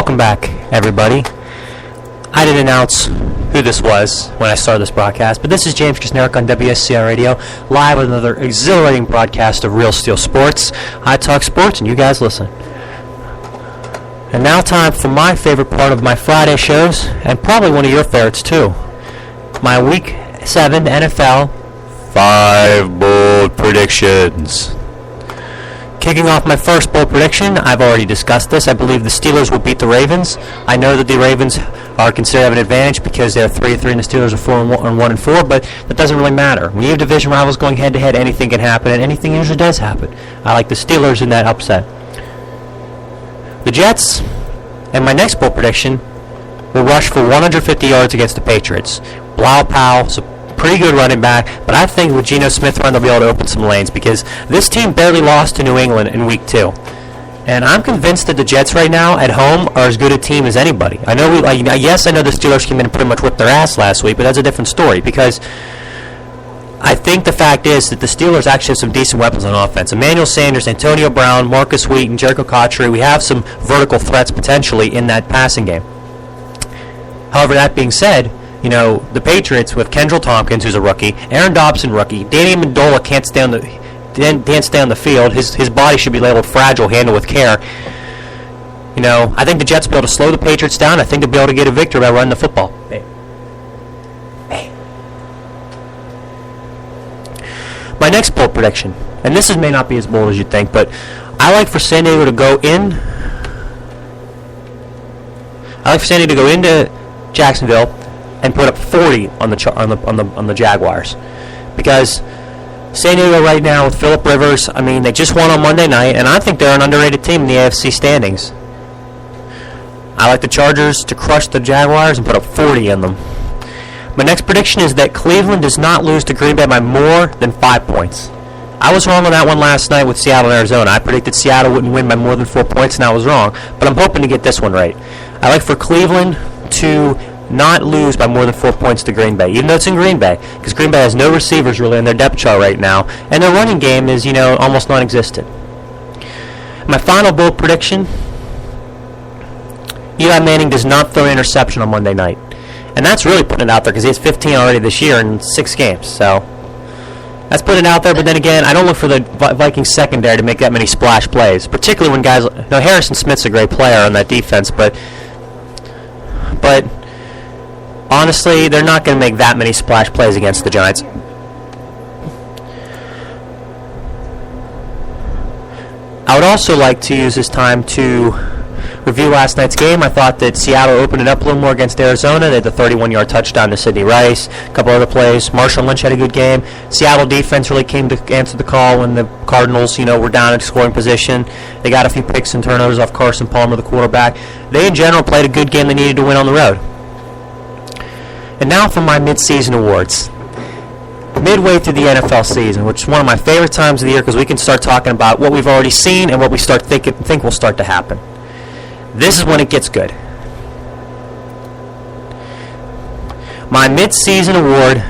Welcome back, everybody. I didn't announce who this was when I started this broadcast, but this is James Kisnerick on WSCR Radio, live with another exhilarating broadcast of Real Steel Sports. I talk sports, and you guys listen. And now time for my favorite part of my Friday shows, and probably one of your favorites too. My Week 7 NFL 5 bold predictions. Kicking off my first bold prediction, I've already discussed this. I believe the Steelers will beat the Ravens. I know that the Ravens are considered to have an advantage because they're 3-3 and the Steelers are 4-1-4, but that doesn't really matter. When you have division rivals going head-to-head, anything can happen, and anything usually does happen. I like the Steelers in that upset. The Jets, and my next bold prediction, will rush for 150 yards against the Patriots. Blau Powell's a pretty good running back, but I think with Geno Smith run, they'll be able to open some lanes because this team barely lost to New England in Week 2. And I'm convinced that the Jets right now at home are as good a team as anybody. I know I know the Steelers came in and pretty much whipped their ass last week, but that's a different story because I think the fact is that the Steelers actually have some decent weapons on offense. Emmanuel Sanders, Antonio Brown, Marcus Wheaton, Jericho Cotchery. We have some vertical threats potentially in that passing game. However, that being said, you know, the Patriots with Kendrell Tompkins, who's a rookie, Aaron Dobson, rookie, Danny Amendola can't stay on the field. His body should be labeled fragile, handled with care. You know, I think the Jets will be able to slow the Patriots down. I think they'll be able to get a victory by running the football. Hey. My next bold prediction, and this may not be as bold as you think, but I like for San Diego to go in. I like for San Diego to go into Jacksonville and put up 40 on the Jaguars, because San Diego right now with Phillip Rivers, I mean, they just won on Monday night, and I think they're an underrated team in the AFC standings. I like the Chargers to crush the Jaguars and put up 40 in them. My next prediction is that Cleveland does not lose to Green Bay by more than 5 points. I was wrong on that one last night with Seattle and Arizona. I predicted Seattle wouldn't win by more than 4 points, and I was wrong, but I'm hoping to get this one right. I like for Cleveland to not lose by more than 4 points to Green Bay, even though it's in Green Bay, because Green Bay has no receivers really in their depth chart right now, and their running game is, almost non-existent. My final bold prediction, Eli Manning does not throw an interception on Monday night, and that's really putting it out there because he has 15 already this year in 6 games, so that's putting it out there. But then again, I don't look for the Vikings secondary to make that many splash plays, particularly when guys, Harrison Smith's a great player on that defense, but honestly, they're not going to make that many splash plays against the Giants. I would also like to use this time to review last night's game. I thought that Seattle opened it up a little more against Arizona. They had the 31-yard touchdown to Sidney Rice, a couple other plays. Marshawn Lynch had a good game. Seattle defense really came to answer the call when the Cardinals, were down in scoring position. They got a few picks and turnovers off Carson Palmer, the quarterback. They, in general, played a good game they needed to win on the road. And now for my mid-season awards. Midway through the NFL season, which is one of my favorite times of the year because we can start talking about what we've already seen and what we think will start to happen. This is when it gets good. My mid-season award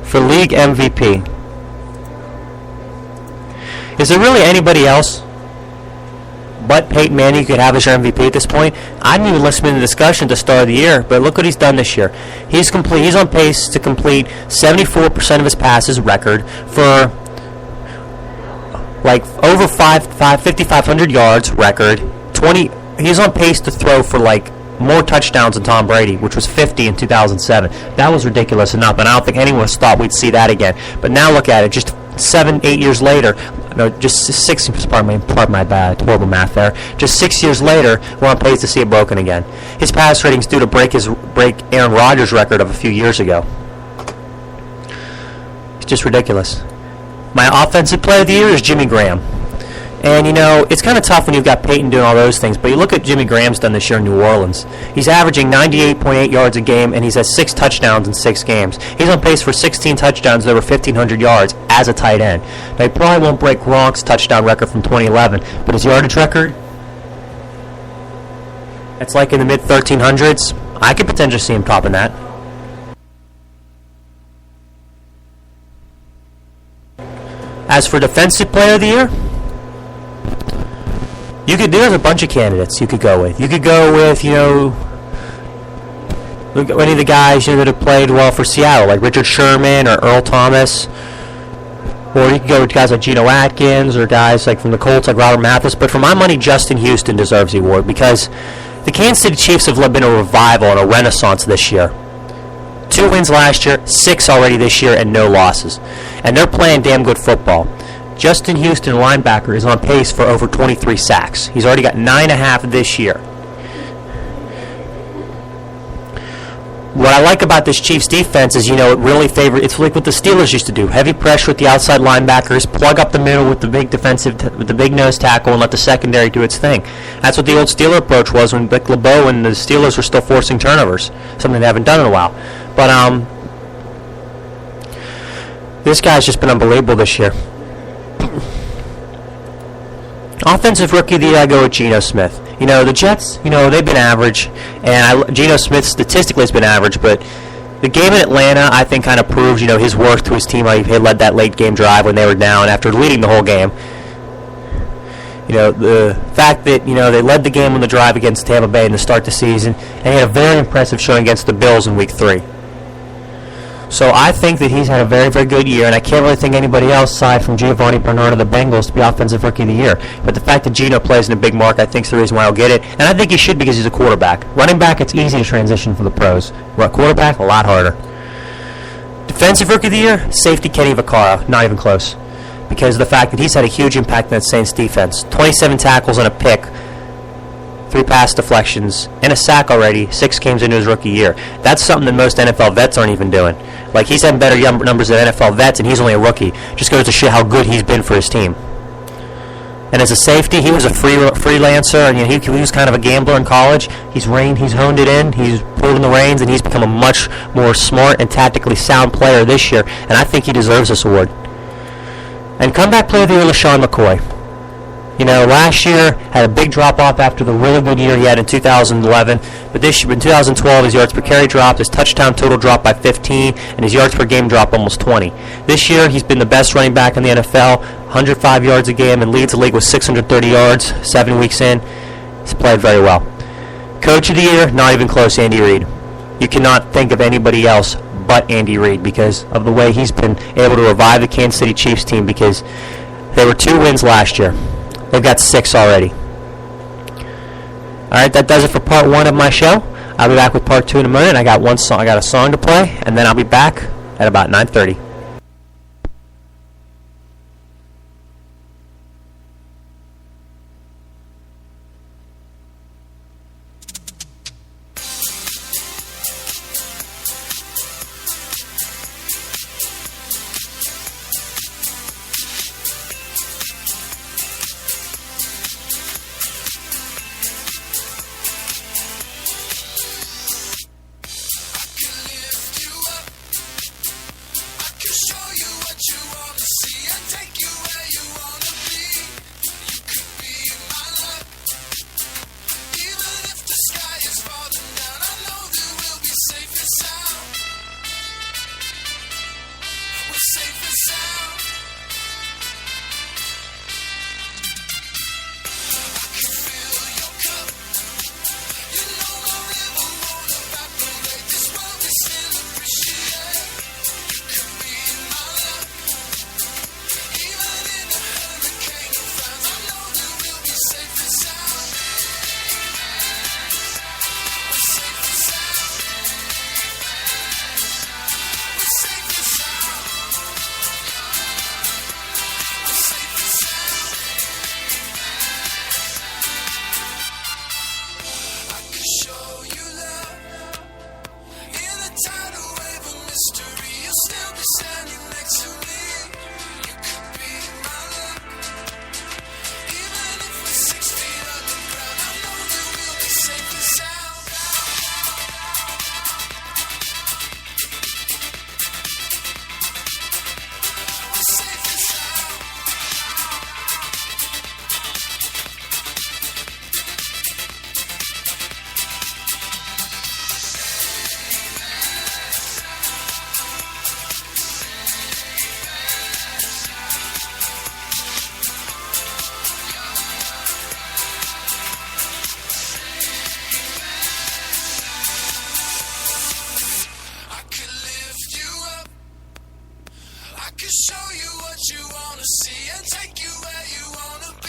for League MVP. Is there really anybody else but Peyton Manning could have as your MVP at this point? I didn't even listen to the discussion at the start of the year, but look what he's done this year. He's on pace to complete 74% of his passes record for like over 5,500 yards record. He's on pace to throw for like more touchdowns than Tom Brady, which was 50 in 2007. That was ridiculous enough, and I don't think anyone thought we'd see that again. But now look at it, just 7-8 years later. No, just 6. Pardon my bad, horrible math there. Just 6 years later, we're on pace to see it broken again. His pass rating's due to break Aaron Rodgers' record of a few years ago. It's just ridiculous. My offensive player of the year is Jimmy Graham. And, it's kind of tough when you've got Peyton doing all those things, but you look at Jimmy Graham's done this year in New Orleans. He's averaging 98.8 yards a game, and he's had 6 touchdowns in 6 games. He's on pace for 16 touchdowns and over 1,500 yards as a tight end. Now, he probably won't break Gronk's touchdown record from 2011, but his yardage record, it's like in the mid-1300s. I could potentially see him topping that. As for Defensive Player of the Year, There's a bunch of candidates you could go with. You could go with, any of the guys that have played well for Seattle, like Richard Sherman or Earl Thomas. Or you could go with guys like Geno Atkins or guys like from the Colts like Robert Mathis. But for my money, Justin Houston deserves the award because the Kansas City Chiefs have been a revival and a renaissance this year. 2 wins last year, 6 already this year, and no losses. And they're playing damn good football. Justin Houston, linebacker, is on pace for over 23 sacks. He's already got 9.5 this year. What I like about this Chiefs defense is, it really favors. It's like what the Steelers used to do: heavy pressure with the outside linebackers, plug up the middle with the big with the big nose tackle, and let the secondary do its thing. That's what the old Steeler approach was when Vic LeBeau and the Steelers were still forcing turnovers, something they haven't done in a while. But this guy's just been unbelievable this year. Offensive Rookie of the Year, I go with Geno Smith. The Jets, they've been average, and Geno Smith statistically has been average, but the game in Atlanta, I think, kind of proves, his worth to his team. He led that late game drive when they were down after leading the whole game. The fact that, they led the game on the drive against Tampa Bay in the start of the season, and he had a very impressive showing against the Bills in Week 3. So I think that he's had a very, very good year, and I can't really think anybody else aside from Giovanni Bernard of the Bengals to be Offensive Rookie of the Year. But the fact that Geno plays in a big market, I think is the reason why he'll get it. And I think he should because he's a quarterback. Running back, it's easy to transition for the pros. Quarterback, a lot harder. Defensive Rookie of the Year, safety Kenny Vaccaro, not even close. Because of the fact that he's had a huge impact on that Saints defense. 27 tackles and a pick. 3 pass deflections, and a sack already, 6 games into his rookie year. That's something that most NFL vets aren't even doing. Like, he's having better numbers than NFL vets, and he's only a rookie. Just goes to show how good he's been for his team. And as a safety, he was a freelancer, and he was kind of a gambler in college. He's honed it in, he's pulled in the reins, and he's become a much more smart and tactically sound player this year, and I think he deserves this award. And comeback player of the year, LaShawn McCoy. Last year had a big drop-off after the really good year he had in 2011. But this year, in 2012, his yards per carry dropped, his touchdown total dropped by 15, and his yards per game dropped almost 20. This year, he's been the best running back in the NFL, 105 yards a game, and leads the league with 630 yards 7 weeks in. He's played very well. Coach of the year, not even close, Andy Reid. You cannot think of anybody else but Andy Reid because of the way he's been able to revive the Kansas City Chiefs team because they were 2 wins last year. They've got 6 already. All right, that does it for part 1 of my show. I'll be back with part 2 in a minute. I got a song to play, and then I'll be back at about 9:30. I show you what you wanna see and take you where you wanna be.